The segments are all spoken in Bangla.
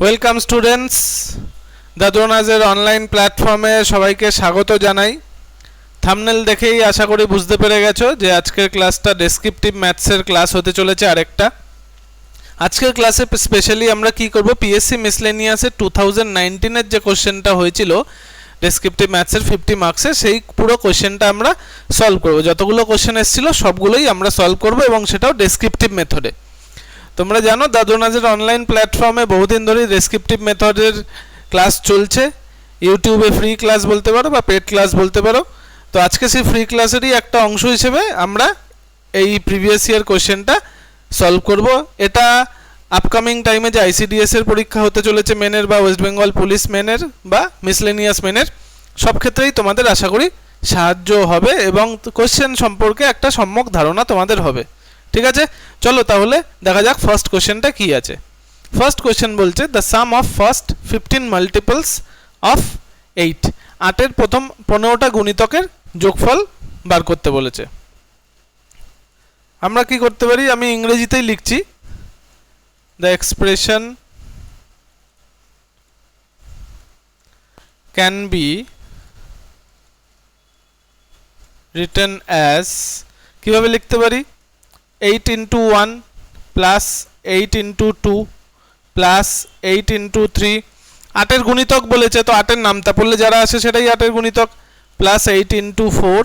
ওয়েলকাম স্টুডেন্টস, দাদুনাজের অনলাইন প্ল্যাটফর্মে সবাইকে স্বাগত জানাই। থাম্বনেল দেখেই আশা করি বুঝতে পেরে গেছো যে আজকের ক্লাসটা ডেসক্রিপটিভ ম্যাথসের ক্লাস হতে চলেছে আরেকটা। আজকের ক্লাসে স্পেশালি আমরা কি করব, পিএসসি মিসলেনিয়াসের 2019-এর যে কোশ্চেনটা হয়েছিল ডেসক্রিপটিভ ম্যাথসের 50 মার্কসের, সেই পুরো কোশ্চেনটা আমরা সলভ করব। যতগুলো কোশ্চেন এসেছিল সবগুলোই আমরা সলভ করব এবং সেটাও ডেসক্রিপটিভ মেথডে। তোমরা জানো দাদুনাজের অনলাইন প্ল্যাটফর্মে বহুদিন ধরেই ডেসক্রিপটিভ মেথডের ক্লাস চলছে। ইউটিউবে ফ্রি ক্লাস বলতে পারো বা পেড ক্লাস বলতে পারো। তো আজকে সেই ফ্রি ক্লাসেরই একটা অংশ হিসেবে আমরা এই প্রিভিয়াস ইয়ার কোশ্চেনটা সলভ করব। এটা আপকামিং টাইমে যে আইসিডিএস এর পরীক্ষা হতে চলেছে মেনের বা ওয়েস্ট বেঙ্গল পুলিশ মেনের বা মিসলেনিয়াস মেনের, সব ক্ষেত্রেই তোমাদের আশা করি সাহায্য হবে এবং কোশ্চেন সম্পর্কে একটা সম্যক ধারণা তোমাদের হবে। ঠিক আছে, চলো তাহলে দেখা যাক ফার্স্ট কোশ্চেনটা কি আছে। ফার্স্ট কোশ্চেন বলছে the some of first 15 multiples of 8, 8-এর প্রথম 15টা গুণিতকের যোগফল বার করতে বলেছে। আমরা কি করতে পারি, আমি ইংরেজিতেই লিখছি। The expression can be written as, কিভাবে লিখতে পারি, 8 into 1 plus 8 into 2 plus 8 into 3, 8-এর গুণিতক বলেছে তো 8-এর নামতা পড়লে যারা আসে সেটাই 8-এর গুণিতক, plus 8 into 4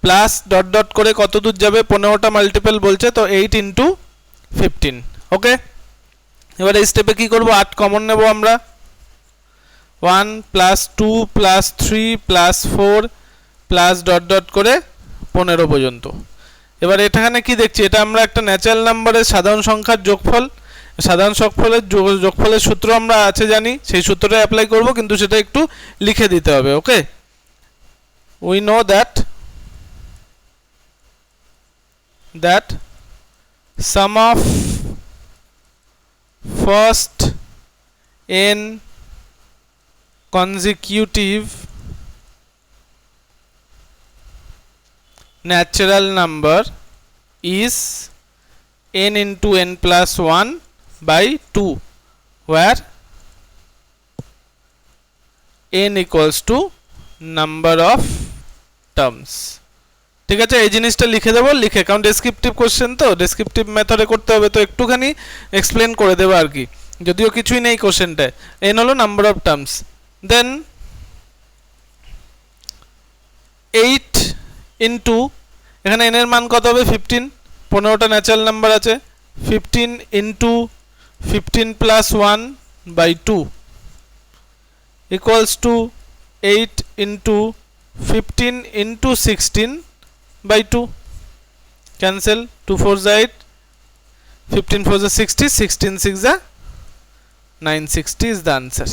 plus dot dot করে কত দূর যাবে, 15টা মাল্টিপল বলছে তো 8 into 15। ওকে, এবার এই স্টেপে কি করব, 8 কমন নেব আমরা, 1 plus 2 plus 3 plus 4 plus dot dot করে 15 পর্যন্ত। এবার এখানে কি দেখছি, এটা আমরা একটা ন্যাচারাল নাম্বারের সাধারণ সংখ্যার যোগফল, সাধারণ যোগফলের সূত্র আমরা আছে জানি, সেই সূত্রটা অ্যাপ্লাই করব, কিন্তু সেটা একটু লিখে দিতে হবে। Okay, we know that sum of first n consecutive natural number is n into n plus 1 by 2, where n equals to number of terms। ঠিক আছে, এই জিনিসটা লিখে দেবো, লিখে, কারণ ডেসক্রিপটিভ কোশ্চেন তো ডেসক্রিপটিভ মেথডে করতে হবে, তো একটুখানি এক্সপ্লেন করে দেবো আর কি, যদিও কিছুই নেই কোশ্চেনটায়। n হলো number of terms, then 8 into, এখানে n এর মান কত হবে 15, 15টা ন্যাচারাল নাম্বার আছে, 15 into 15 plus 1 by 2 equals to 8 into 15 into 16 by 2, cancel, 2 4 যা 8, 15 4 যা 60, 16 6 যা 960 ইজ দ্য আনসার।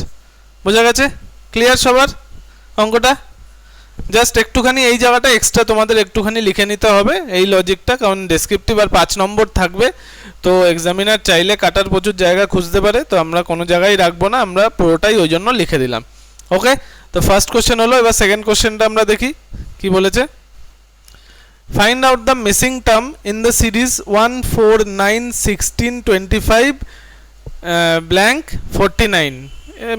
বোঝা গেছে, ক্লিয়ার সবার অঙ্কটা? জাস্ট একটুখানি এই জায়গাটা এক্সট্রা তোমাদের একটুখানি লিখে নিতে হবে এই লজিকটা, কারণ ডেসক্রিপটিভ আর 5 নম্বর থাকবে, তো এক্সামিনার চাইলে কাটার প্রচুর জায়গা খুঁজতে পারে, তো আমরা কোনো জায়গায় রাখবো না, আমরা পুরোটাই ওই জন্য লিখে দিলাম। ওকে, তো ফার্স্ট কোশ্চেন হলো, এবার সেকেন্ড কোশ্চেনটা আমরা দেখি কি বলেছে। Find out the missing term in the series 1 4 9 16 25 blank 49।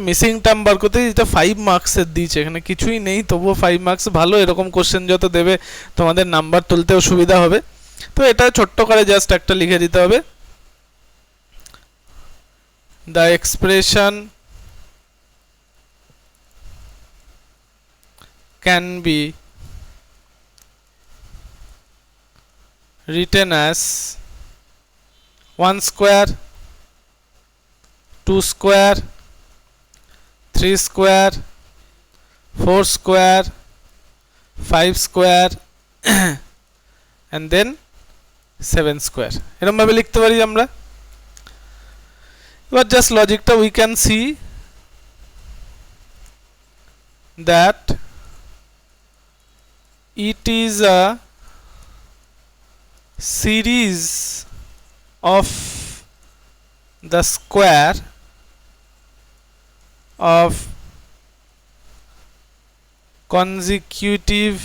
Missing term বার করতে যেটা 5 মার্কসের দিয়েছে, এখানে কিছুই নেই, তবুও 5 মার্কস, ভালো, এরকম কোশ্চেন যত দেবে তোমাদের নাম্বার তুলতেও সুবিধা হবে। তো এটা ছোট্ট করে জাস্ট একটা লিখে দিতে হবে, the expression can be written as 1 square 2 square 3 square 4 square 5 square and then 7 square, এরকম ভাবে লিখতে পারি আমরা। এবার জাস্ট লজিকটা we can see that it is a series of the square of consecutive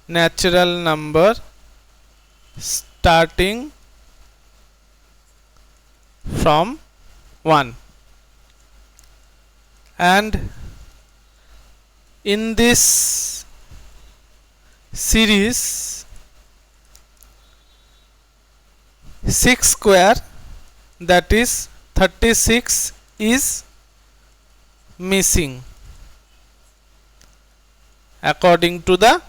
natural number starting from 1, and in this series 6 square, that is 36, is missing according to the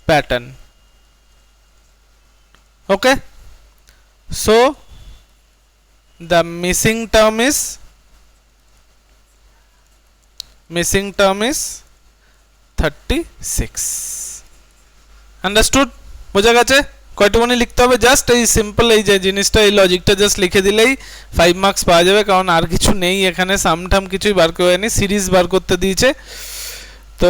pattern. Okay, so the missing term is 36. Understood? বোঝা গেছে? কয়টুকুনি লিখতে হবে? জাস্ট এই সিম্পল এই যে জিনিসটা, এই লজিকটা জাস্ট লিখে দিলেই 5 মার্কস পাওয়া যাবে, কারণ আর কিছু নেই এখানে, সামঠাম কিছুই বার করে নি, সিরিজ বার করতে দিয়েছে। তো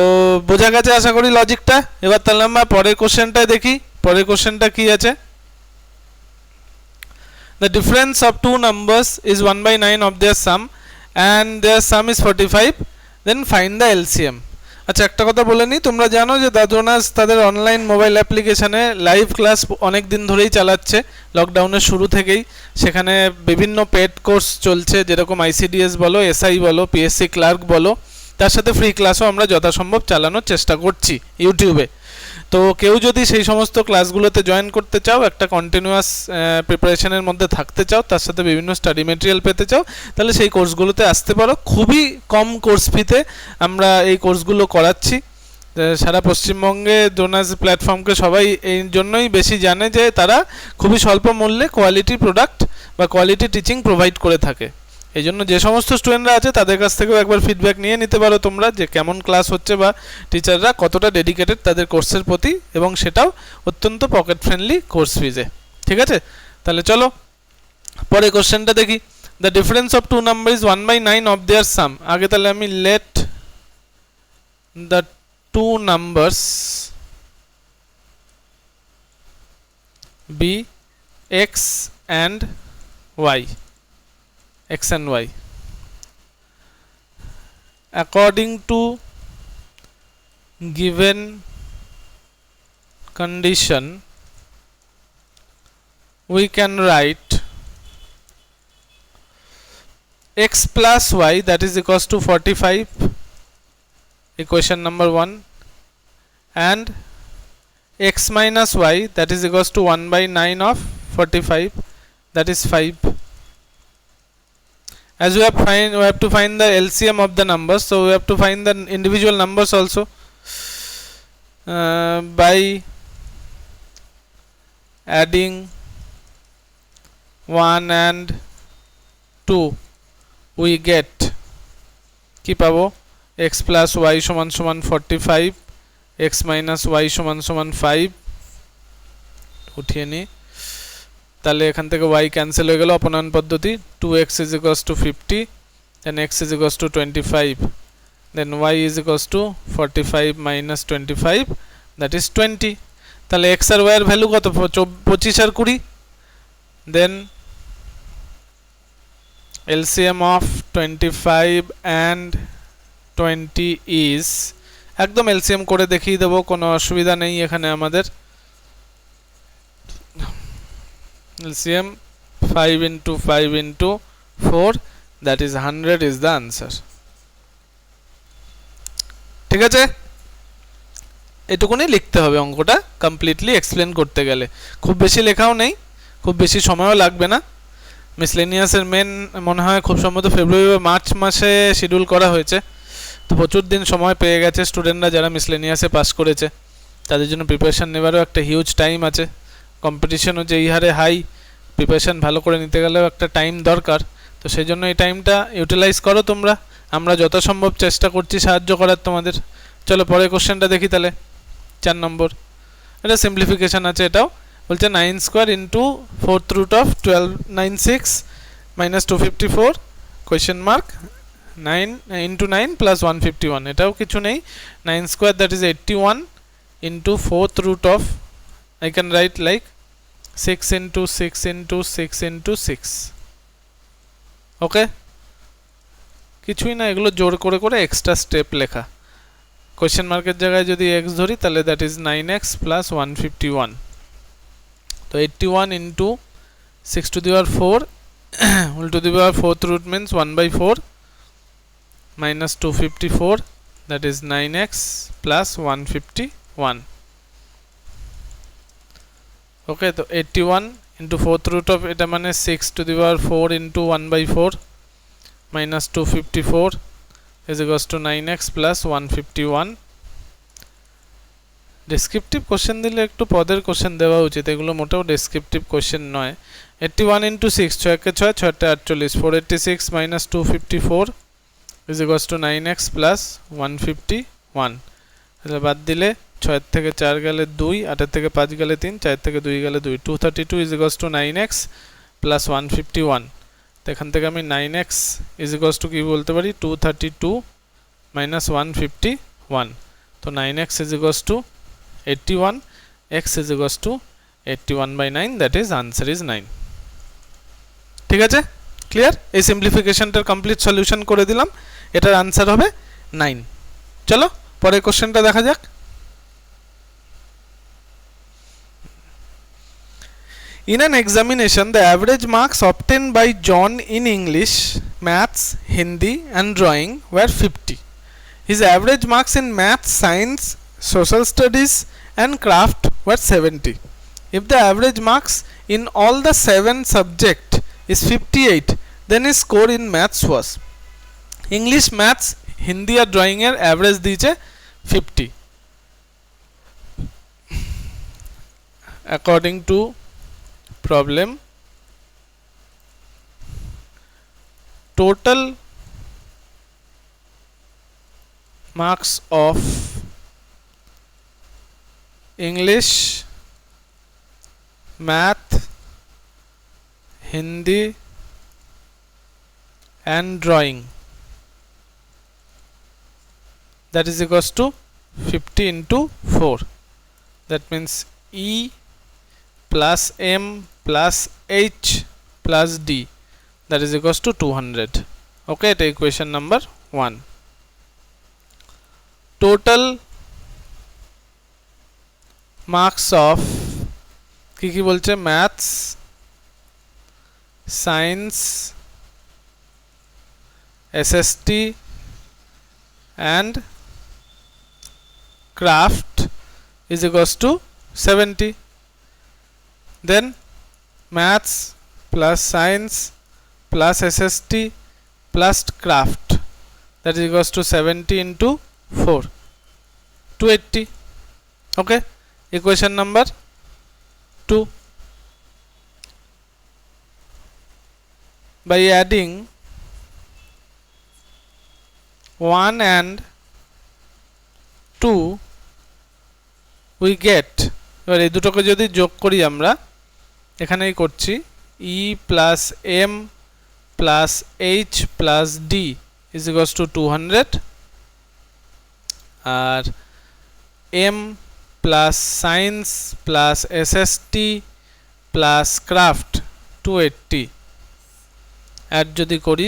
বোঝা গেছে আশা করি লজিকটা। এবার তাহলে আমরা পরের কোশ্চেনটা দেখি। পরের কোশ্চেনটা কি আছে? The difference of two numbers is 1/9 of their sum and their sum is 45, then find the LCM. আচ্ছা, একটা কথা বলে নিই, তোমরা জানো যে দাদুনাস তাদের অনলাইন মোবাইল অ্যাপ্লিকেশানে লাইভ ক্লাস অনেক দিন ধরেই চালাচ্ছে, লকডাউনের শুরু থেকেই। সেখানে বিভিন্ন পেড কোর্স চলছে, যেরকম ICDS বলো, SI বলো, PSC ক্লার্ক বলো, তার সাথে ফ্রি ক্লাসও আমরা যথাসম্ভব চালানোর চেষ্টা করছি ইউটিউবে। তো কেউ যদি সেই সমস্ত ক্লাসগুলোতে জয়েন করতে চাও, একটা কন্টিনিউয়াস প্রিপারেশনের মধ্যে থাকতে চাও, তার সাথে বিভিন্ন স্টাডি মেটেরিয়াল পেতে চাও, তাহলে সেই কোর্সগুলোতে আসতে পারো। খুবই কম কোর্স ফিতে আমরা এই কোর্সগুলো করাচ্ছি। সারা পশ্চিমবঙ্গে ডোনাস প্ল্যাটফর্মকে সবাই এই জন্যই বেশি জানে যে তারা খুবই স্বল্প মূল্যে কোয়ালিটি প্রোডাক্ট বা কোয়ালিটি টিচিং প্রোভাইড করে থাকে। এই জন্য যে সমস্ত স্টুডেন্টরা আছে তাদের কাছ থেকেও একবার ফিডব্যাক নিয়ে নিতে পারো তোমরা, যে কেমন ক্লাস হচ্ছে বা টিচাররা কতটা ডেডিকেটেড তাদের কোর্সের প্রতি, এবং সেটাও অত্যন্ত পকেট ফ্রেন্ডলি কোর্স ফিজে। ঠিক আছে, তাহলে চলো পরে কোশ্চেনটা দেখি। The difference of two number is 1/9 of their sum. আগে তাহলে আমি let the two numbers be X and Y, x and y. According to given condition, we can write x plus y, that is equals to 45, equation number 1, and x minus y, that is equals to 1/9 of 45, that is 5. As we have to find the LCM of the numbers, so we have to find the individual numbers also by adding 1 and 2. We get কি পাবো? x plus y সমান সমান 45, x minus y সমান সমান 5 উঠিয়ে নি, তাহলে এখান থেকে y ক্যান্সেল হয়ে গেল অপনয়ন পদ্ধতি। 2x is equals to 50, then x is equals to 25, then y is equals to 45 minus 25, that is 20. তাহলে x আর y এর ভ্যালু কত? 25 আর 20। then LCM of 25 and 20 is, একদম LCM করে দেখিয়ে দেবো, কোনো অসুবিধা নেই এখানে আমাদের। LCM 5 into 5 into 4, that is 100 is the answer. ঠিক আছে, এটুকুনি লিখতে হবে অঙ্কটা কমপ্লিটলি এক্সপ্লেন করতে গেলে। খুব বেশি লেখাও নেই, খুব বেশি সময়ও লাগবে না। মিসলেনিয়াসের মেন মনে হয় খুব সম্ভবত ফেব্রুয়ারি বা মার্চ মাসে শিডিউল করা হয়েছে, তো প্রচুর দিন সময় পেয়ে গেছে স্টুডেন্টরা যারা মিসলেনিয়াসে পাস করেছে, তাদের জন্য প্রিপারেশান নেবারও একটা হিউজ টাইম আছে। কম্পিটিশনও যে এই হারে হাই, প্রিপারেশান ভালো করে নিতে গেলেও একটা টাইম দরকার, তো সেই জন্য এই টাইমটা ইউটিলাইজ করো তোমরা। আমরা যথাসম্ভব চেষ্টা করছি সাহায্য করার তোমাদের। চলো পরের কোশ্চেনটা দেখি তাহলে। 4 নম্বর, এটা সিম্পলিফিকেশান আছে। এটাও বলছে 9 square into 4th root of 1296 minus 254 question mark 9 into 9 plus 151। এটাও কিছু নেই। 9 square that is 81 into 4th root of, I can write like 6 into 6 into 6 into 6. ওকে, কিছুই না, এগুলো জোর করে করে এক্সট্রা স্টেপ লেখা। কোয়েশ্চেন মার্কের জায়গায় যদি x ধরি তাহলে দ্যাট ইজ 9x প্লাস 151। তো 81 into 6 to the power 4 whole to the power 4th root means 1/4 minus 254, that is 9x plus 151. Okay, তো 81 into 4th root of এটা মানে 6 to the power 4 into 1/4 minus 254 is equals to 9x plus 151. Descriptive question দিলে একটু পদের কোশ্চেন দেওয়া উচিত, এগুলো মোটেও ডেসক্রিপটিভ কোশ্চেন নয়। 81 into 6, 6 কে 6, 6 তে 48, 486 minus 254 is equals to 9x plus 151. তাহলে বাদ দিলে 6 থেকে 4 গেলে 2, 8 থেকে 5 গেলে 3, 4 থেকে 2 গেলে 2, 232 is equals to 9x plus 151. তো এখান থেকে আমি 9x is equals to কি বলতে পারি, 232 minus 151. তো 9x is equals to 81, x is equals to 81/9, that is answer is 9. ঠিক আছে, ক্লিয়ার? এই সিম্পলিফিকেশনটার কমপ্লিট সলিউশন করে দিলাম, এটার আনসার হবে 9। চলো পরের কোশ্চেনটা দেখা যাক। In an examination, the average marks obtained by John in English, Maths, Hindi and Drawing were 50. His average marks in Maths, Science, Social Studies and Craft were 70. If the average marks in all the 7 subjects is 58, then his score in Maths was English, Maths, Hindi আর Drawing এর অ্যাভারেজ দিয়েছে 50. According to problem, total marks of English, Math, Hindi and Drawing, that is equals to 50 into 4. That means E plus M plus H plus D, that is equals to 200. Okay, এটা equation number 1. Total marks of কি কি বলছে, maths, science, SST and craft is equals to 70. Then maths plus science plus SST plus craft, that is equals to 70 into 4, 280. Okay, equation number 2. By adding 1 and 2 we get, এবার এই দুটোকে যদি যোগ করি আমরা, এখানেই করছি, E plus M plus H plus D is equals to 200 আর M plus science plus SST plus craft 280 add যদি করি,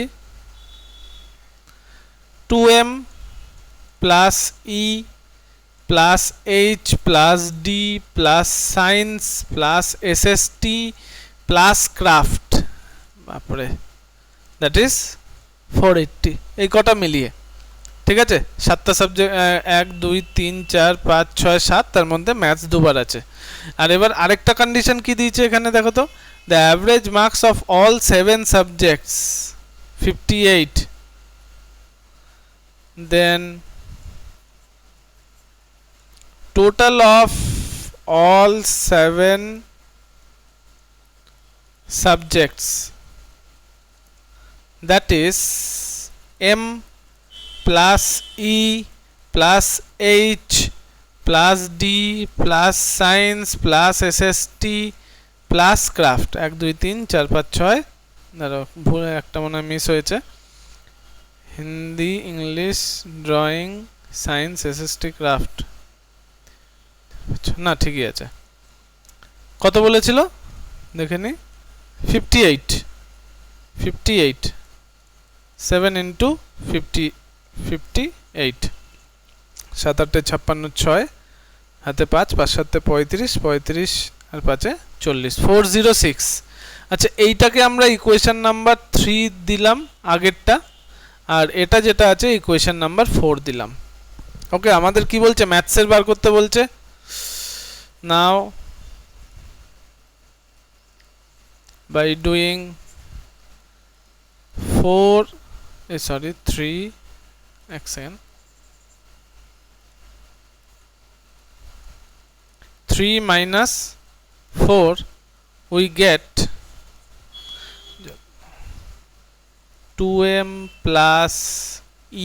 2M plus E plus H plus D plus science plus SST plus craft, বাপরে, that is 480. এই কটা মিলিয়ে, ঠিক আছে, 7টা সাবজেক্ট, 1 2 3 4 5 6 7, তার মধ্যে ম্যাথস দুবার আছে। আর এবার আরেকটা কন্ডিশন কি দিয়েছে এখানে দেখো তো, the average marks of all 7 subjects 58. Then total of all 7 subjects, that is M plus E plus H plus D plus science plus SST plus craft, 1 2 3 4 5 6, ধরো ভুলে একটা মনে মিস হয়েছে, Hindi, English, drawing, science, SST, craft, না ঠিকই আছে। কত বলেছিল দেখে নি, 58, 7 into 50, 58, 7 8 56 6, হাতে 5, 5 7 35, 35 আর 5 এ 40 406। আচ্ছা এইটাকে আমরা ইকুয়েশন নাম্বার 3 দিলাম আগেরটা, আর এটা যেটা আছে ইকুয়েশন নাম্বার 4 দিলাম। ওকে, আমাদের কি বলছে, ম্যাথসের বার করতে বলছে। নাও by doing 3 এক second 3 minus 4 we get 2m plus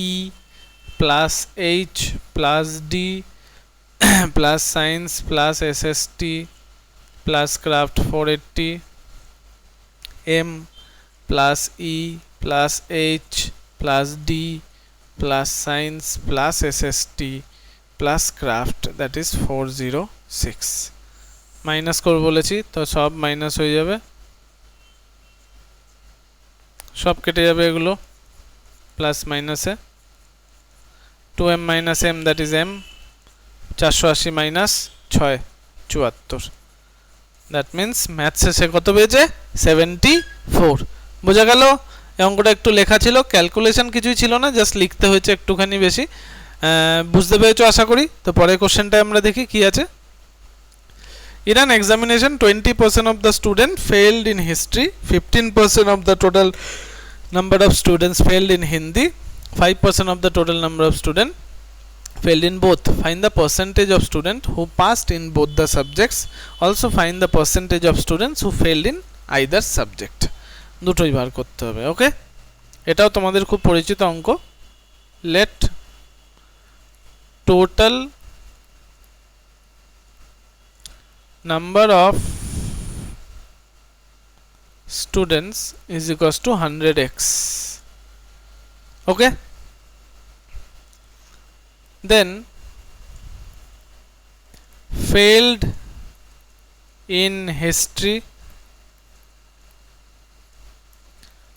e plus h plus d plus science plus sst plus craft 480 m plus e plus h plus d plus science plus sst plus craft, that is 406। Minus করব বলেছি তো সব মাইনাস হয়ে যাবে, সব কেটে যাবে এগুলো প্লাস মাইনাসে। 2m minus m, that is m, 480 minus 6 74, that means math শেষে কত পেয়েছে 74। বোঝা গেল? এই অঙ্কটা একটু লেখা ছিল, ক্যালকুলেশন কিছুই ছিল না, জাস্ট লিখতে হয়েছে একটুখানি বেশি। বুঝতে পেরেছো আশা করি। তো পরের কোশ্চেনটা আমরা দেখি কি আছে। In an examination 20% of the student failed in history, 15% of the total number of students failed in Hindi, 5% of the total number of students failed in both. Find the percentage of students who passed in both the subjects. Also find the percentage of students who failed in either subject. দুটোই বার করতে হবে। ওকে, এটাও তোমাদের খুব পরিচিত অঙ্ক। Let total number of students is equals to 100x. Okay, then failed in history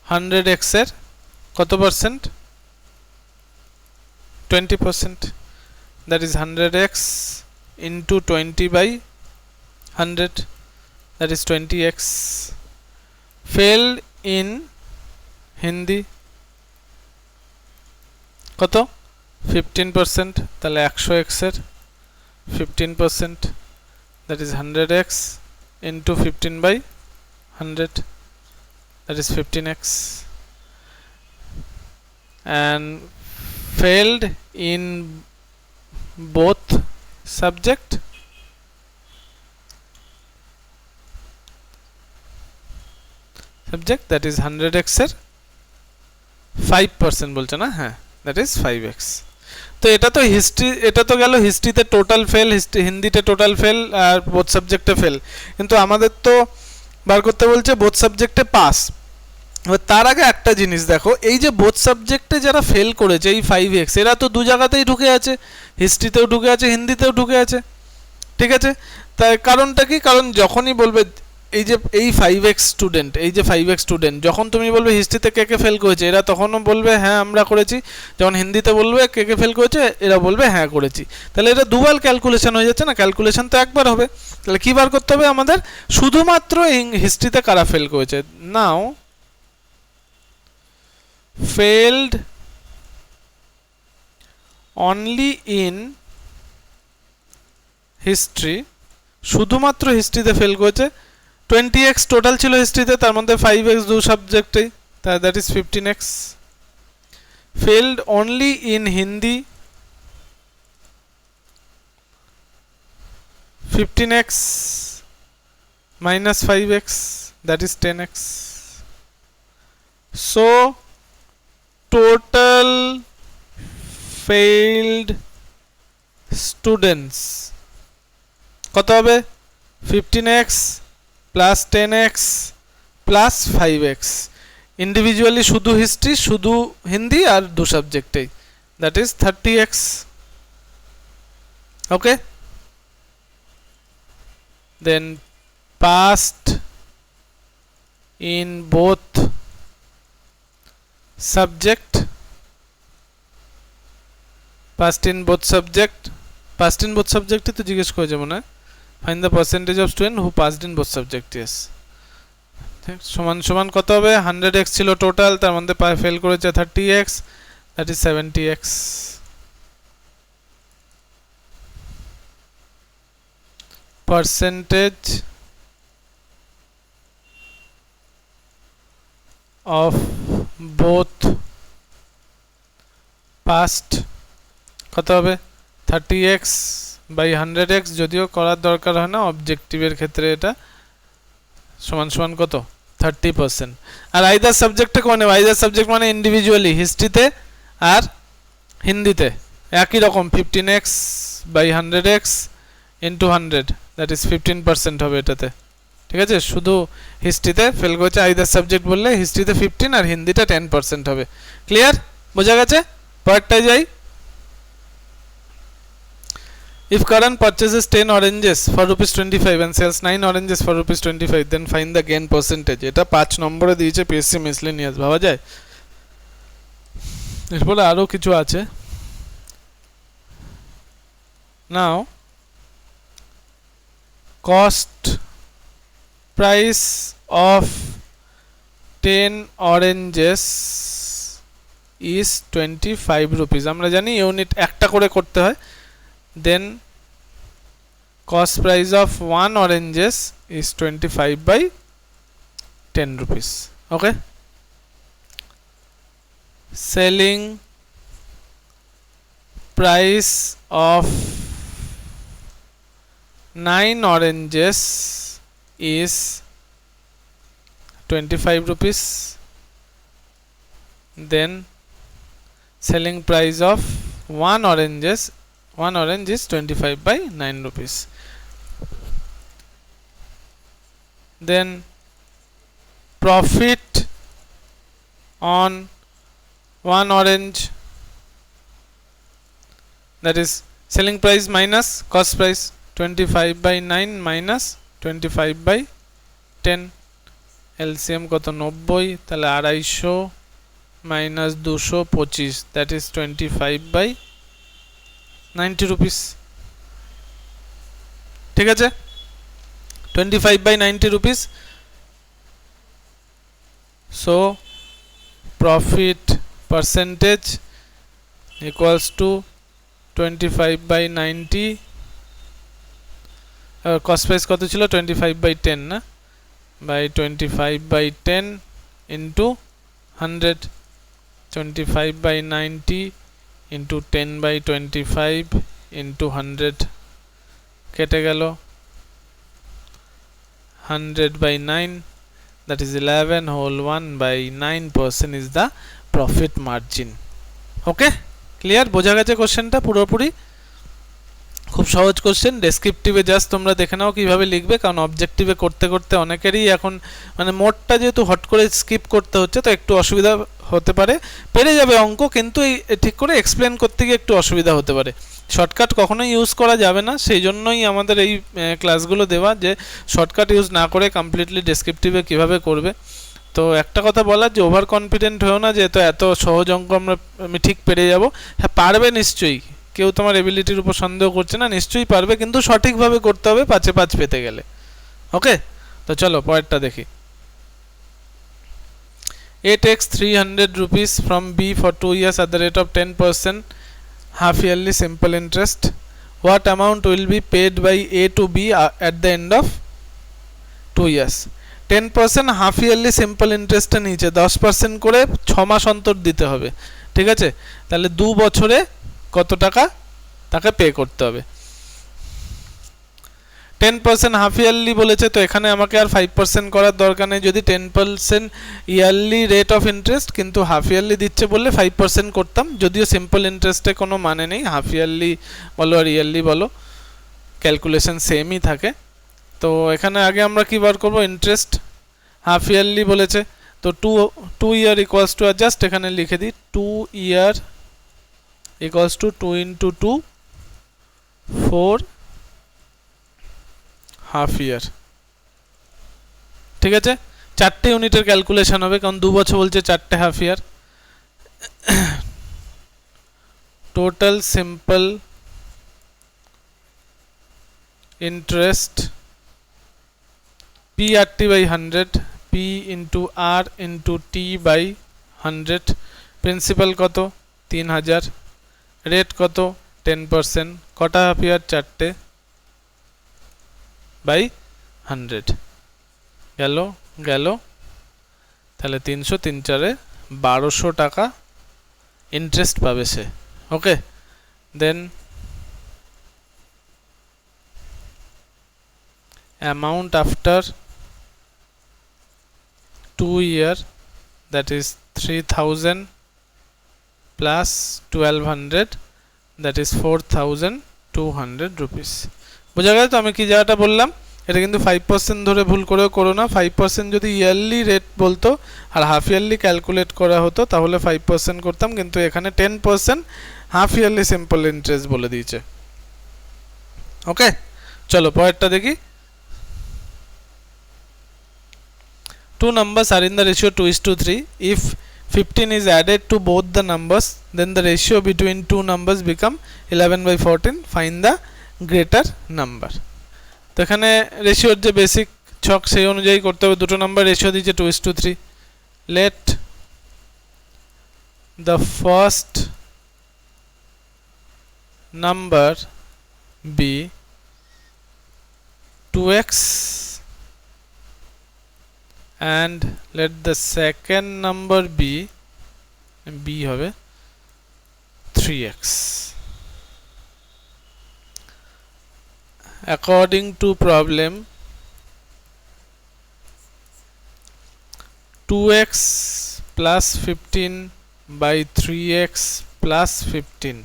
100x এর কত percent? 20%, that is 100x into 20 by 100, that is 20x. Failed in Hindi কত? 15%, তাহলে 100x এর 15%, that is 100x into 15 by 100, that is 15x. And failed in both subject that is 100x এর 5% বলছে না? হ্যাঁ, that is 5x। তো এটা তো হিস্ট্রি, এটা তো গেল হিস্ট্রিতে টোটাল ফেল, হিন্দিতে টোটাল ফেল আর বোথ সাবজেক্টে ফেল। কিন্তু আমাদের তো বার করতে বলছে বোথ সাবজেক্টে পাস। এবার তার আগে একটা জিনিস দেখো, এই যে বোথ সাবজেক্টে যারা ফেল করেছে এই 5x, এরা তো দু জায়গাতেই ঢুকে আছে, হিস্ট্রিতেও ঢুকে আছে, হিন্দিতেও ঢুকে আছে। ঠিক আছে, তাই কারণটা কি? কারণ যখনই বলবে এই যে এই 5x স্টুডেন্ট, এই যে 5x স্টুডেন্ট, যখন তুমি বলবে হিস্ট্রিতে কে কে ফেল করেছে, এরা তখনও বলবে হ্যাঁ আমরা করেছি। যখন হিন্দিতে বলবে কে কে ফেল করেছে, এরা বলবে হ্যাঁ করেছি। তাহলে এটা দুবার ক্যালকুলেশন হয়ে যাচ্ছে না, ক্যালকুলেশন তো একবার হবে। তাহলে কী বার করতে হবে আমাদের? শুধুমাত্র হিস্ট্রিতে কারা ফেল করেছে। নাও failed only in history, শুধুমাত্র হিস্ট্রিতে ফেল করেছে। 20x টোটাল ছিল হিস্ট্রিতে, তার মধ্যে 5x দু সাবজেক্টেই, that is 15x। failed only in Hindi 15x minus 5x, that is 10x. So total failed students কত হবে? 15x plus 10x plus 5x, individually শুধু হিস্ট্রি, শুধু হিন্দি আর দু সাবজেক্টেই, that is 30x। Okay, then passed in both subject, past in both subject, past in both subject তো জিজ্ঞেস করেছে মনে হয়, find the percentage of student who passed in both subject. Yes, সমান সমান কত হবে? 100x ছিল টোটাল, তার মধ্যে ফেল করেছে 30x, that is 70x। Percentage of both past কত হবে? 30x বাই 100x, যদিও করার দরকার হয় না অবজেক্টিভের ক্ষেত্রে এটা, সমান সমান কত? 30%। আর আইদার সাবজেক্টে কোন নেব? আইদার সাবজেক্ট মানে ইন্ডিভিজুয়ালি, হিস্ট্রিতে আর হিন্দিতে একই রকম 15x by 100x into 100, that is 15% হবে এটাতে। ঠিক আছে, শুধু হিস্ট্রিতে ফেল করেছে, আইদার সাবজেক্ট বললে হিস্ট্রিতে 15 আর হিন্দিতে 10% হবে। ক্লিয়ার? বোঝা গেছে? পরেরটায় যাই। If Karan purchases 10 oranges for rupees 25 and sells 9 oranges for rupees 25, then find the gain percentage. এটা 5 নম্বরে দিয়েছে পিএসসি মিসলেনিয়াস, ভাবা যায়? এরপরে আরো কিছু আছে। নাও cost price of 10 oranges is 25 rupees। আমরা জানি ইউনিট একটা করে করতে হয়। Then cost price of 1 oranges is 25 by 10 rupees. Okay, selling price of 9 oranges is 25 rupees. Then selling price of 1 orange is 25 by 9 rupees. Then profit on 1 orange, that is selling price minus cost price, 25 by 9 minus 25 by 10, LCM কত? 90, তাহলে 250 minus 225, that is 25 by 90 rupees। ঠিক আছে, 25 by 90 rupees। So profit percentage equals to 25 by 90, cost price কত ছিল? 25 by 10 না, by 25 by 10 into 100, 25 by 90 into 10 by 25 into 100, কেটে গেল 100 by 9, that is 11 whole 1 by 9% is the profit margin. Okay, clear? বোঝা গেছে কোশ্চেনটা পুরোপুরি? খুব সহজ কোশ্চেন। ডেসক্রিপটিভে জাস্ট তোমরা দেখে নাও কিভাবে লিখবে, কারণ অবজেক্টিভে করতে করতে অনেকেরই এখন মানে মোডটা যেহেতু হট করে স্কিপ করতে হচ্ছে, তো একটু অসুবিধা হতে পারে। পেরে যাবে অঙ্ক, কিন্তু এই ঠিক করে এক্সপ্লেন করতে গিয়ে একটু অসুবিধা হতে পারে। শর্টকাট কখনোই ইউজ করা যাবে না, সেই জন্যই আমাদের এই ক্লাসগুলো দেওয়া, যে শর্টকাট ইউজ না করে কমপ্লিটলি ডেসক্রিপটিভে কিভাবে করবে। তো একটা কথা বলার, যে ওভার কনফিডেন্ট হয়েও না যে এত সহজ অঙ্ক আমি ঠিক পেরে যাব। হ্যাঁ, পারবে নিশ্চয়ই, কেউ তোমার এবিলিটির উপর সন্দেহ করছে না, নিশ্চয়ই পারবে, কিন্তু সঠিকভাবে করতে হবে 5-এ 5 পেতে গেলে। ওকে, তো চলো পরেরটা দেখি। A takes 300 rupees from B for 2 years at the rate of 10% half yearly simple interest. What amount will be paid by A to B at the end of 2 years? 10% half yearly simple ইন্টারেস্টে নিচে 10% করে 6 মাস অন্তর দিতে হবে। ঠিক আছে, তাহলে 2 বছরে কত টাকা তাকে পে করতে হবে? 10% হাফ ইয়ারলি বলেছে, তো এখানে আমাকে আর 5% করার দরকার নেই। যদি 10% ইয়ারলি রেট অফ ইন্টারেস্ট, কিন্তু হাফ ইয়ারলি দিচ্ছে বললে 5% করতাম, যদিও সিম্পল ইন্টারেস্টে কোনো মানে নেই, হাফ ইয়ারলি বলো আর ইয়ারলি বলো ক্যালকুলেশন সেমই থাকে। তো এখানে আগে আমরা কি বার করব? ইন্টারেস্ট হাফ ইয়ারলি বলেছে, তো 2 ইয়ার ইকুয়ালস টু, জাস্ট এখানে লিখে দিই 2 year equals to 2 into 2 4 half ইয়ার। ঠিক আছে, 4টে ইউনিটের ক্যালকুলেশন হবে, কারণ 2 বছর বলছে 4টে half year. Total simple interest PRT by 100, P into R into T by 100, principal কত 3000, রেট কত 10%, কটা হাফ ইয়ার 4টে বাই 100 গেল গেল, তাহলে 300 3 4 1200 টাকা ইন্টারেস্ট পাবে সে। ওকে, দেন amount after 2 year, that is 3000 plus 1200, that is 4200 rupees। বোঝা গেল তো আমি কি জায়গাটা বললাম? এটা কিন্তু 5% ধরে ভুল করেও করো না। 5% যদি ইয়ারলি রেট বলতো আর হাফ ইয়ারলি ক্যালকুলেট করা হতো তাহলে 5% করতাম, কিন্তু এখানে 10% হাফ ইয়ারলি সিম্পল ইন্টারেস্ট বলে দিয়েছে। ওকে, চলো পরেরটা দেখি। Two numbers are in the ratio 2:3. If 15 is added to both the numbers, then the ratio between two numbers become 11/14. Find the greater number. তো এখানে রেশিওর যে বেসিক ছক সেই অনুযায়ী করতে হবে। দুটো নাম্বার রেশিও দিয়েছে 2:3। Let the first number be 2x and let the second number be হবে 3x. According to problem, 2x plus 15 by 3x plus 15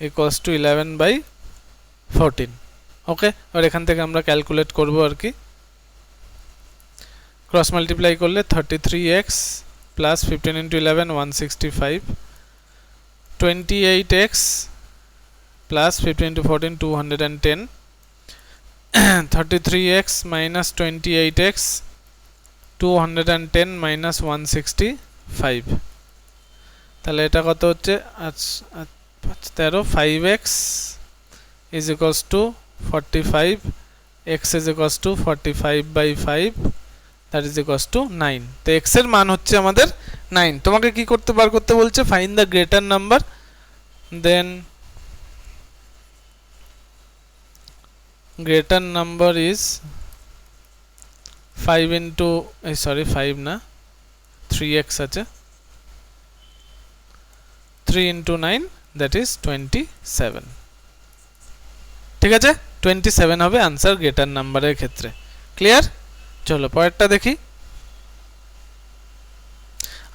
equals to 11/14. ওকে, আর এখান থেকে আমরা ক্যালকুলেট করব আর কি। ক্রস মাল্টিপ্লাই করলে 33x plus 15 into 11 165, 28x plus 15 into 14 210, 33x minus 28x 210 minus 165, তাহলে এটা কত হচ্ছে 13, 5x is equals to 45, x is equals to 45/5, that is equals to 9. তো x এর মান হচ্ছে আমাদের 9। তোমাকে কি করতে বার করতে বলছে? Find the greater number. Then greater number is 5 into 5 না 3x আছে, 3 into 9 that is 27। ঠিক আছে, 27 হবে आंसर গ্রেটার নাম্বারের ক্ষেত্রে। ক্লিয়ার? চলো পরেরটা দেখি।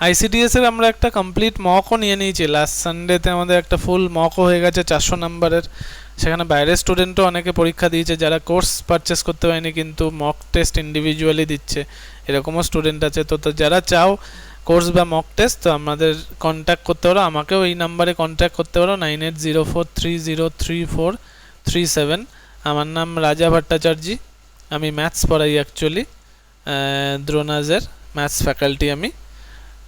আইসিডিএস এর আমরা একটা কমপ্লিট মকও নিয়ে নিয়েছি লাস্ট সানডেতে, আমাদের একটা ফুল মকও হয়ে গেছে 400 নাম্বারের। সেখানে বাইরের স্টুডেন্টও অনেকে পরীক্ষা দিয়েছে যারা কোর্স পারচেস করতে পারেনি কিন্তু মক টেস্ট ইন্ডিভিজুয়ালি দিচ্ছে, এরকমও স্টুডেন্ট আছে। তো যারা চাও কোর্স বা মক টেস্ট, তো আমাদের কন্ট্যাক্ট করতে পারো, আমাকেও এই নাম্বারে কন্ট্যাক্ট করতে পারো 9804303337। আমার নাম রাজা ভট্টাচার্য, আমি ম্যাথস পড়াই অ্যাকচুয়ালি দ্রোনাজের ম্যাথস ফ্যাকাল্টি আমি।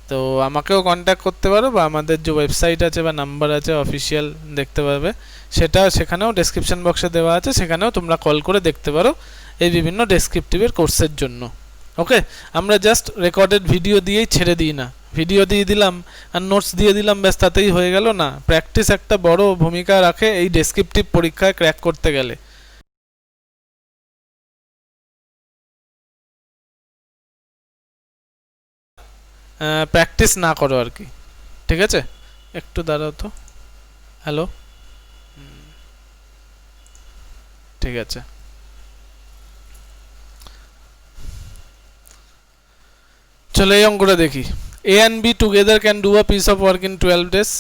তো আমাকেও কন্ট্যাক্ট করতে পারো বা আমাদের যে ওয়েবসাইট আছে বা নাম্বার আছে অফিসিয়াল দেখতে পাবে, সেখানেও ডেসক্রিপশন বক্সে দেওয়া আছে, সেখানেও তোমরা কল করে দেখতে পারো এই বিভিন্ন ডেসক্রিপটিভের কোর্সের জন্য। ওকে, আমরা জাস্ট রেকর্ডেড ভিডিও দিয়েই ছেড়ে দিই না, ভিডিও দিয়ে দিলাম আর নোটস দিয়ে দিলাম ব্যাস তাতেই হয়ে গেল না। প্র্যাকটিস একটা বড় ভূমিকা রাখে এই ডেসক্রিপটিভ পরীক্ষায় ক্র্যাক করতে গেলে। প্র্যাকটিস না করো আর কি, ঠিক আছে? একটু দাঁড়াও তো, হ্যালো, ঠিক আছে। চলো এই অঙ্কটা দেখি। A and B together can do a piece of work in 12 days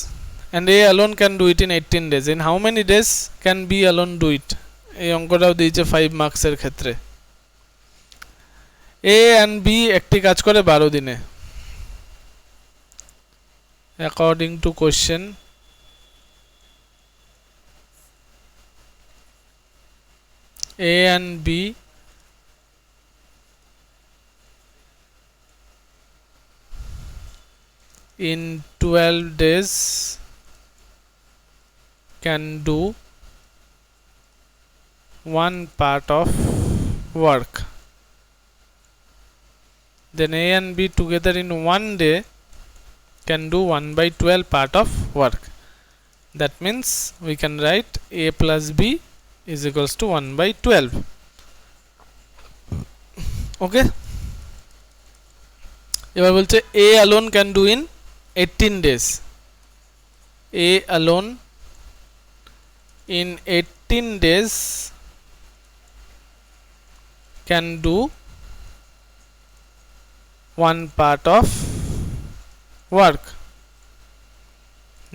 and A alone can do it in 18 days. In how many days can B alone do it? এই অঙ্কটাও দিয়েছে 5 মার্কসের ক্ষেত্রে। A and B একটি কাজ করে 12 দিনে। According to question, A and B in 12 days can do one part of work, then A and B together in one day can do 1 by 12 part of work. That means we can write A plus B is equals to 1 by 12. Okay, এবার বলছে A alone can do in 18 days. A alone in 18 days can do one part of work.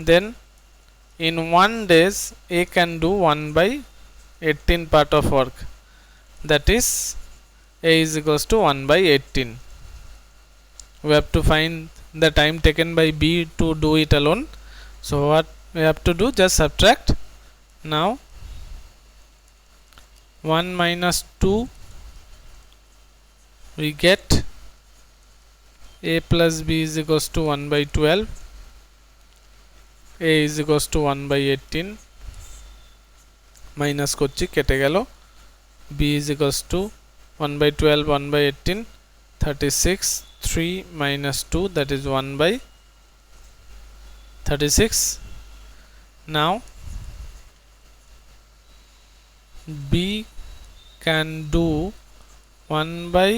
Then in 1 days A can do 1 by 18 part of work. That is A is equals to 1 by 18. We have to find the time taken by B to do it alone. So what we have to do, just subtract. Now 1 minus 2, we get A plus B is equals to 1 by 12. A is equals to 1 by 18. Minus করছি, কেটে গেল। B is equals to 1 by 12, 1 by 18, 36. 3 minus 2, that is 1 by 36. Now B can do 1 by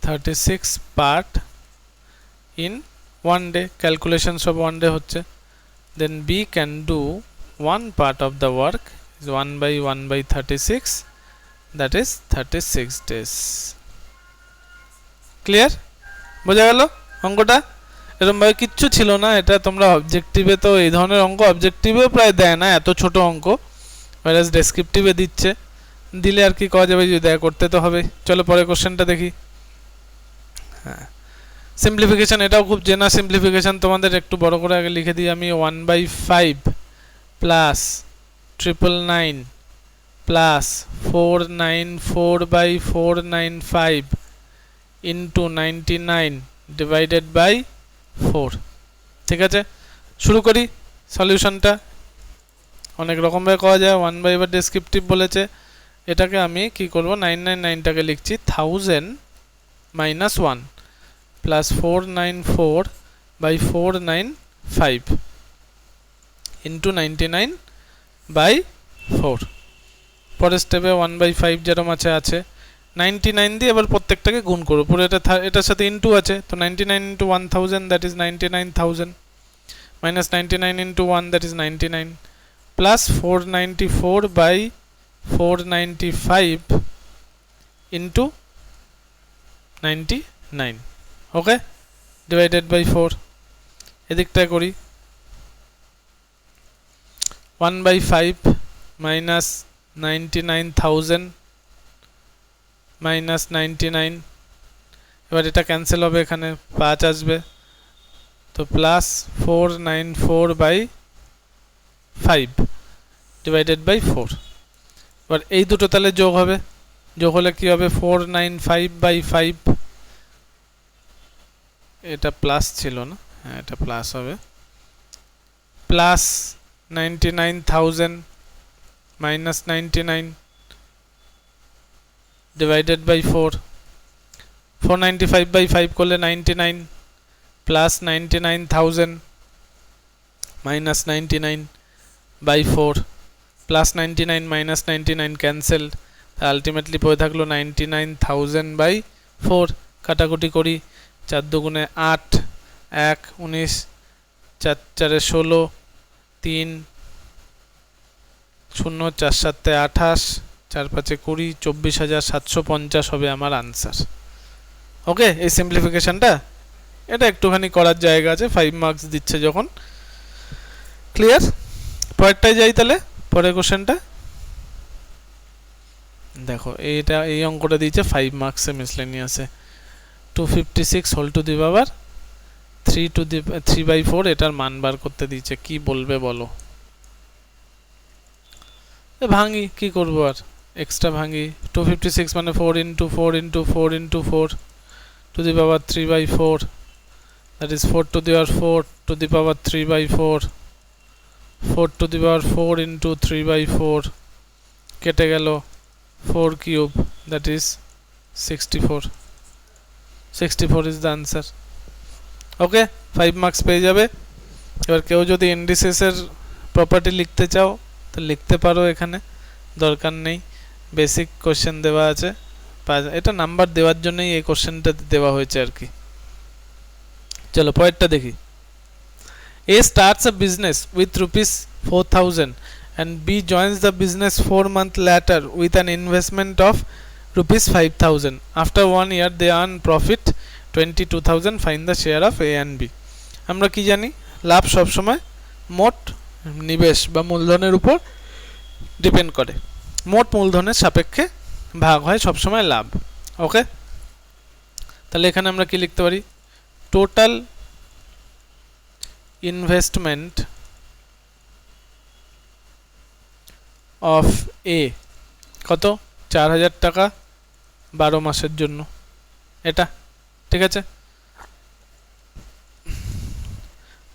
36 part in 1 day. Calculation of 1 day হচ্ছে। Then B can do one part of the work is 1 by 36, that is 36 days. Clear? বোঝা গেল অঙ্কটা? এরকম ভাবে কিচ্ছু ছিল না, এটা তোমরা অবজেক্টিভে তো এই ধরনের অঙ্ক অবজেক্টিভেও প্রায় দেয় না, এত ছোট অঙ্ক, whereas ডেসক্রিপটিভে দিচ্ছে। দিলে আর কি করা যাবে, যদি দেয় করতে তো হবে। চলো পরের কোশ্চেনটা দেখি। হ্যাঁ, সিম্পলিফিকেশন, এটাও খুব জেনা সিম্পলিফিকেশন, তোমাদের একটু বড় করে আগে লিখে দিই আমি। 1 by 5 plus 999 plus 494 by 495 into 99 divided by 4। ঠিক আছে, শুরু করি সলিউশনটা। অনেক রকমভাবে করা যায়। 1 by এবার ডেসক্রিপটিভ বলেছে, এটাকে আমি কি করব, 999টাকে লিখছি 1000 minus 1 plus 494 by 495 into 99 by 4। পরের স্টেপে 1 by 5 যেরকম আছে 99 দিয়ে এবার প্রত্যেকটাকে গুণ করব। পুরো এটার সাথে ইনটু আছে, তো 99 into 1000, that is 99000, minus 99 into 1, that is 99, plus 494 by 495 into 99, okay, divided by 4। এদিকটা করি, 1 by 5 minus 99000 minus 99, এবার এটা ক্যান্সেল হবে, এখানে 5 আসবে, তো প্লাস 494 by 5 divided by 4। এবার এই দুটো তাহলে যোগ হবে, যোগ হলে কি হবে, 495 by 5, এটা প্লাস ছিল না, হ্যাঁ এটা প্লাস হবে, plus 99000 minus 99 divided by 4। 495 by 5 করলে 99 plus 99000 minus 99 by 4 plus 99 minus 99 cancelled, ultimately পড়ে থাকলো 99000 by 4। কাটাকুটি করি, 4 দুগুণে 8, 1 19, 4 4 16, 3 0 4 7 28, 4 5 20, 24750 হবে আমার আনসার। ওকে, এই সিম্পলিফিকেশনটা এটা একটুখানি করার জায়গা আছে, 5 মার্কস দিচ্ছে যখন। ক্লিয়ার? পরেরটাই যাই তাহলে, পরের কোশ্চেনটা দেখো, এইটা এই অঙ্কটা দিয়েছে 5 মার্কসে মিসলেনিয়াসে, 256 হোল টু দি পাওয়ার 3/4 এটার মান বার করতে দিয়েছে। কি বলবে বলো? ভাঙি, কি করবো আর, এক্সট্রা ভাঙি। 256 মানে 4 into 4 into 4 into 4 to the power 3/4, that is 4 to the power 4 to the power 3/4, 4 to the power 4 into 3/4 কেটে গেল, 4 cube, that is 64. 64 is the answer. Okay, 5 marks পেয়ে যাবে। এবার কেউ যদি ইন্ডিসেসের প্রপার্টি লিখতে চাও তো লিখতে পারো, এখানে দরকার নেই, বেসিক কোশ্চেন দেওয়া আছে। এটা নাম্বার দেওয়ার জন্যই এই কোশ্চেনটা দেওয়া হয়েছে আর কি। চলো পরেরটা দেখি। A starts a business with rupees 4,000 and B joins the business 4 months later with an investment of rupees 5,000. After 1 year they earn profit 22,000. Find the share of A and B. আমরা কি জানি, লাভ সব সময় মোট নিবেশ বা মূলধনের উপর ডিপেন্ড করে। মোট মূলধনের সাপেক্ষে ভাগ হয় সব সময় লাভ। ওকে, তাহলে এখানে আমরা কি লিখতে পারি, টোটাল ইনভেস্টমেন্ট অফ এ কত, 4,000 টাকা 12 মাসের জন্য, এটা ঠিক আছে।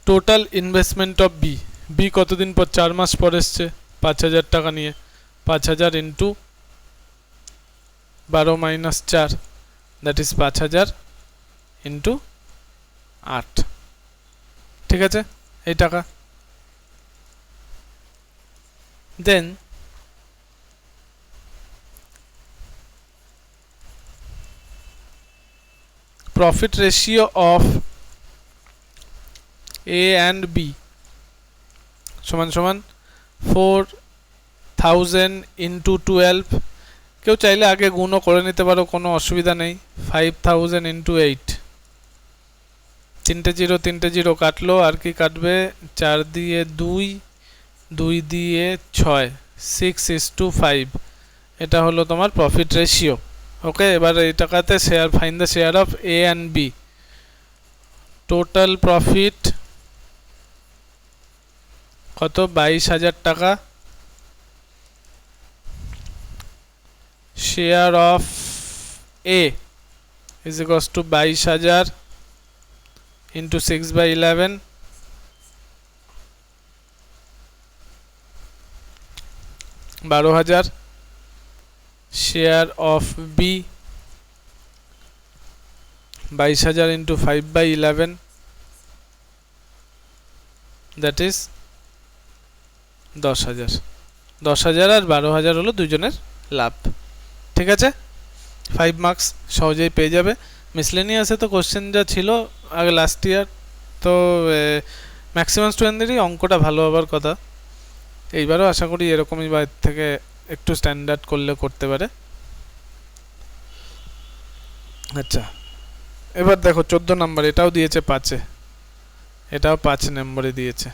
Total investment of B, B কতদিন পর, 4 মাস পর এসছে 5,000 টাকা নিয়ে, 5,000 into 12 minus 4, that is 5,000 into 8, ঠিক আছে এই টাকা। দেন profit ratio of A and B সমান সমান 4,000 into 12, কেউ চাইলে আগে গুণও করে নিতে পারো, কোনো অসুবিধা নেই। 5,000 into 8, 3টে 0 3টে 0 কাটলো, আর কি কাটবে, 4 দিয়ে 2, 2 দিয়ে 6, 6:5, এটা হলো তোমার প্রফিট রেশিও। ওকে, এবার এই টাকাতে share, find the share of A and B. Total profit কত, 22,000 টাকা, share of A is equals to 22,000 into 6/11, 12,000। Share of B 22,000 into 5/11, that is 10,000। 10,000 আর 12,000 হলো দুজনের লাভ, ঠিক আছে। 5 মার্কস সহজেই পেয়ে যাবে। মিসলেনিয়াসে তো কোশ্চেন যা ছিল আগে লাস্ট ইয়ার, তো ম্যাক্সিমাম স্টুডেন্টদেরই অঙ্কটা ভালো হবার কথা। এইবারও আশা করি এরকমই বা এর থেকে একটু স্ট্যান্ডার্ড করলে করতে পারে। আচ্ছা, এবার দেখো 14 নম্বর, এটাও দিয়েছে 5-এ, এটাও 5 নম্বরে দিয়েছে।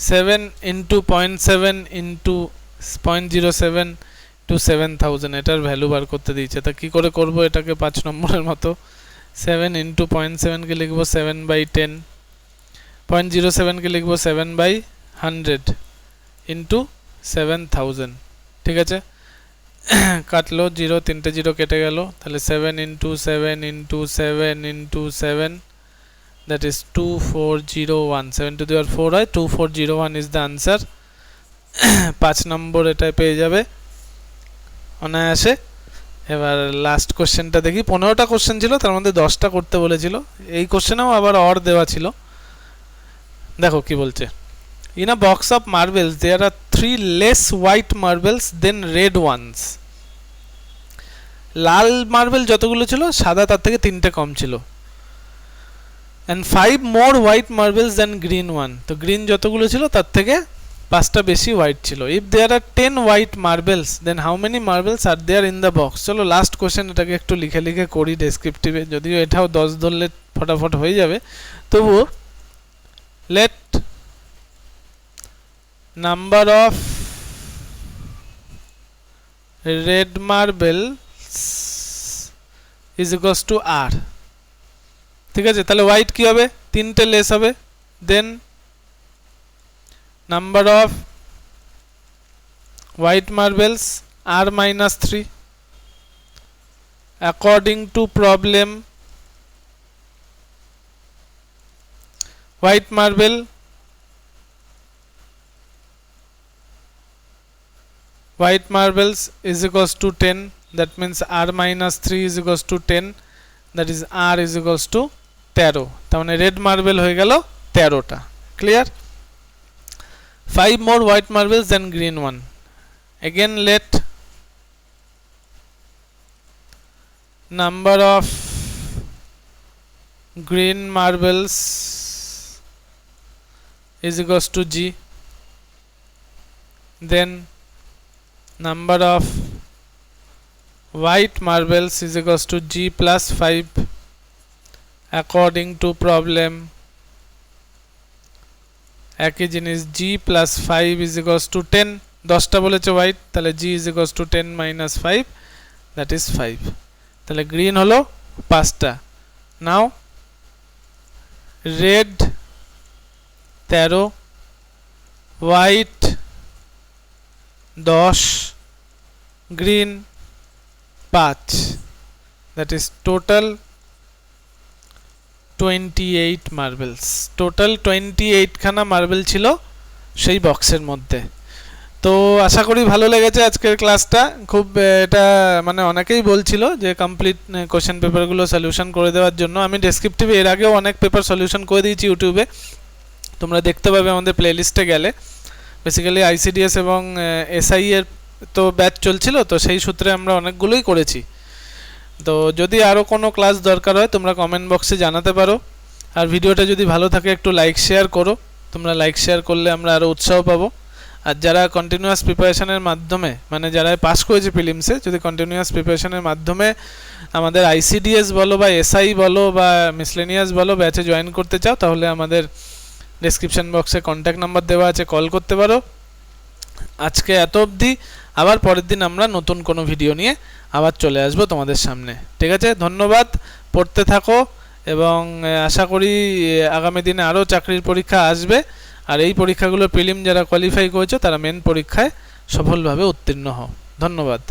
সেভেন ইন্টু 0.7 ইন্টু 0.07 টু 7,000, এটার ভ্যালু বার করতে দিয়েছে। তা কী করে করবো এটাকে 5 নম্বরের মতো। 7 ইন্টু 0.7কে লিখবো 7/10, 0.07কে লিখবো 7/100 ইন্টু 7,000, ঠিক আছে। কাটলো 0, 3টে 0 কেটে গেল, তাহলে 7 into 7 into 7 into 7, that is 2401, 7 to the power 4 হয়, 2401 is the answer। 5 নম্বর এটা পেয়ে যাবে অনায়াসে। এবার লাস্ট কোশ্চেনটা দেখি। 15টা কোশ্চেন ছিল, তার মধ্যে 10টা করতে বলেছিল। এই কোশ্চেনেও আবার অর দেওয়া ছিল। দেখো কি বলছে, in a box of marbles there are 3 less white marbles than red ones। Lal marble যতগুলো ছিল সাদা তার থেকে 3টে কম ছিল। and 5 more white marbles than green one, তো গ্রিন যতগুলো ছিল তার থেকে 5টা বেশি হোয়াইট ছিল। if there are 10 white marbles then how many marbles are there in the box। চলো লাস্ট কোশ্চেন এটাকে একটু লিখে লিখে করি ডেসক্রিপটিভে, যদিও এটাও 10 ধরলে ফটাফট হয়ে যাবে, তবুও let number of red marbles is equals to r, ঠিক আছে। তাহলে হোয়াইট কি হবে, 3টে লেস হবে, then number of white marbles r-3 according to problem. White marble white marbles is equals to 10, that means r minus 3 is equals to 10, that is r is equals to 13, তার মানে red marble হয়ে গেল 13টা। clear? 5 more white marbles than green one. Again let number of green marbles is equals to g, then number of white marbles is equals to g plus 5 according to problem একই জিনিস g plus 5 is equals to 10, 10টা বলেছে white, তাহলে g is equals to 10 minus 5, that is 5, তাহলে green হলো 5টা। now red 13, white 10, green 5, that is total 28 marbles, total 28 খানা মার্বেল ছিল সেই বক্সের মধ্যে। তো আশা করি ভালো লেগেছে আজকের ক্লাসটা। খুব এটা মানে অনেকেই বলছিল যে কমপ্লিট কোশ্চেন পেপারগুলো সলিউশন করে দেওয়ার জন্য। আমি ডেসক্রিপটিভে এর আগেও অনেক পেপার সলিউশন করে দিয়েছি ইউটিউবে, তোমরা দেখতে পাবে আমাদের প্লেলিস্টে গেলে। বেসিক্যালি আইসিডিএস এবং এসআই এর তো ব্যাচ চলছিল, তো সেই সূত্রে আমরা অনেকগুলোই করেছি। তো যদি আরও কোনো ক্লাস দরকার হয় তোমরা কমেন্ট বক্সে জানাতে পারো। আর ভিডিওটা যদি ভালো থাকে একটু লাইক শেয়ার করো, তোমরা লাইক শেয়ার করলে আমরা আরও উৎসাহ পাবো। আর যারা কন্টিনিউয়াস প্রিপারেশনের মাধ্যমে, মানে যারা পাস করেছে প্রিলিমসে, যদি কন্টিনিউয়াস প্রিপারেশনের মাধ্যমে আমাদের আইসিডিএস বলো বা এসআই বলো বা মিসলেনিয়াস বলো ব্যাচে জয়েন করতে চাও, তাহলে আমাদের ডেসক্রিপশন বক্সে কন্ট্যাক্ট নাম্বার দেওয়া আছে, কল করতে পারো। আজকে এত অবধি, আবার পরের দিন আমরা নতুন কোনো ভিডিও নিয়ে আবার চলে আসবো তোমাদের সামনে। ঠিক আছে, ধন্যবাদ, পড়তে থাকো এবং আশা করি আগামী দিনে আরও চাকরির পরীক্ষা আসবে। আর এই পরীক্ষাগুলো প্রিলিম যারা কোয়ালিফাই করেছো তারা মেন পরীক্ষায় সফলভাবে উত্তীর্ণ হও। ধন্যবাদ।